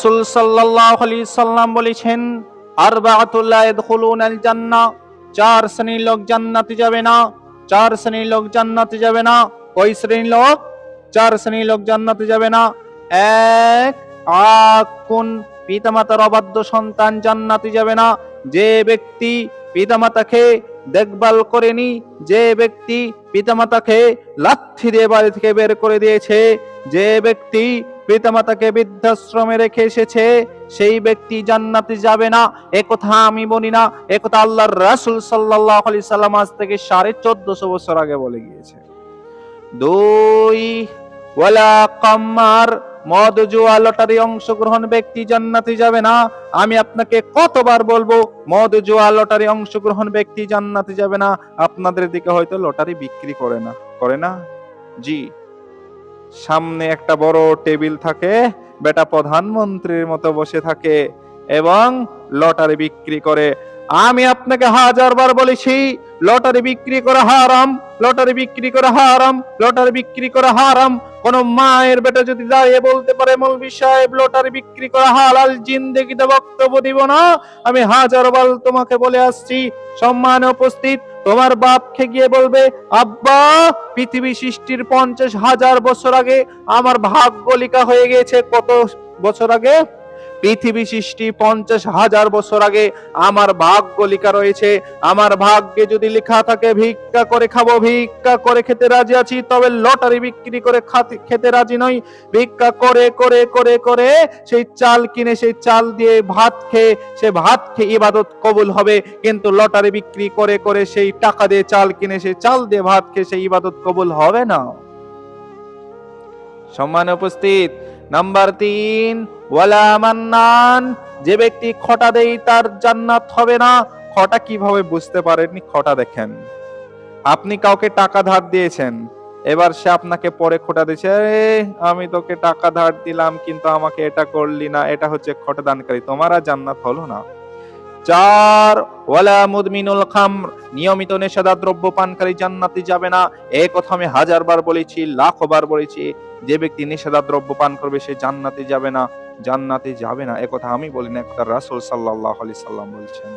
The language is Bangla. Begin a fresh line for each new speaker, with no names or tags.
রাসূল সাল্লাল্লাহু আলাইহি সাল্লাম বলেছেন, আরবাআতুল লা ইয়াদখুলুনাল জান্নাহ, চার শ্রেণীর লোক জান্নাতে যাবে না। চার শ্রেণীর লোক জান্নাতে যাবে না। কয় শ্রেণীর লোক? চার শ্রেণীর লোক জান্নাতে যাবে না। এক, আকুন, পিতামাতার অবাধ্য সন্তান জান্নাতে যাবে না। যে ব্যক্তি পিতামাতাকে দেখভাল করেনি, যে ব্যক্তি পিতামাতাকে লাথি দিয়ে বাড়ি থেকে বের করে দিয়েছে, যে ব্যক্তি পিতামাতাকে বৃদ্ধাশ্রমে রেখে এসেছে, সেই ব্যক্তি জান্নাতে যাবে না। একথা আমি বলি না, একথা আল্লাহর রাসূল সাল্লাল্লাহু আলাইহি সাল্লাম আজ থেকে 1450 বছর আগে বলে গিয়েছে। দুই, ওয়ালা কাম্মার, মদ জুয়া লটারি অংশগ্রহণ ব্যক্তি জান্নাতে যাবে না। আমি আপনাকে কতবার বলবো, মদ জুয়া লটারি অংশগ্রহণ ব্যক্তি জান্নাতে যাবে না। আপনাদের দিকে হয়তো লটারি বিক্রি করে না, করে না? জি, সামনে একটা বড় টেবিল থাকে, বেটা প্রধানমন্ত্রীর মতো বসে থাকে এবং লটারি বিক্রি করে। আমি আপনাকে 1000 বার বলেছি, লটারি বিক্রি করা হারাম, লটারি বিক্রি করা হারাম, লটারি বিক্রি করা হারাম। কোন মায়ের বেটা যদি দাঁড়িয়ে বলতে পারে মৌলভী সাহেব লটারি বিক্রি করা হালাল, জিন্দেগিতে বক্তব্য দিব না। আমি 1000 বার তোমাকে বলে আসছি, সম্মানে উপস্থিত, তোমার বাপকে গিয়ে বলবে, আব্বা, পৃথিবী সৃষ্টির 50,000 বছর আগে আমার ভাগ্য লেখা হয়ে গেছে। কত বছর আগে? পৃথিবী সৃষ্টি 50,000 বছর আগে আমার ভাগ্য লেখা রয়েছে। আমার ভাগ্যে যদি লেখা থাকে ভিক্ষা করে খাবো, ভিক্ষা করে খেতে রাজি আছি, তবে লটারি বিক্রি করে খেতে রাজি নই। ভিক্ষা করে করে করে করে সেই চাল কিনে, সেই চাল দিয়ে ভাত খেয়ে, সে ভাত খেয়ে ইবাদত কবুল হবে, কিন্তু লটারি বিক্রি করে করে সেই টাকা দিয়ে চাল কিনে, সেই চাল দিয়ে ভাত খেয়ে সেই ইবাদত কবুল হবে না। সম্মানে উপস্থিত, নাম্বার 3, ওয়ালা মান্নান, যে ব্যক্তি খোঁটা দেয় তার জান্নাত হবে না। খোঁটা কিভাবে বুঝতে পারেননি? খোঁটা দেখেন। আপনি কাউকে টাকা ধার দিয়েছেন, এবার সে আপনাকে পরে খোঁটা দিয়েছে, আমি তোকে টাকা ধার দিলাম কিন্তু আমাকে এটা করলি না, এটা হচ্ছে খোঁটা দানকারী, তোমার আর জান্নাত হলো না। 4, ওয়ালা মুদমিনুল খামর, নিয়মিত নেশাদার দ্রব্য পানকারী জান্নাতে যাবে না। এই কথা আমি 1000 বার বলেছি, লাখো বার বলেছি। যে ব্যক্তি নেশাদার দ্রব্য পান করবে সে জান্নাতে যাবে না, জান্নাতে যাবে না। একথা আমি বলি না, একথা রাসূল সাল্লাল্লাহু আলাইহি সাল্লাম বলছেন।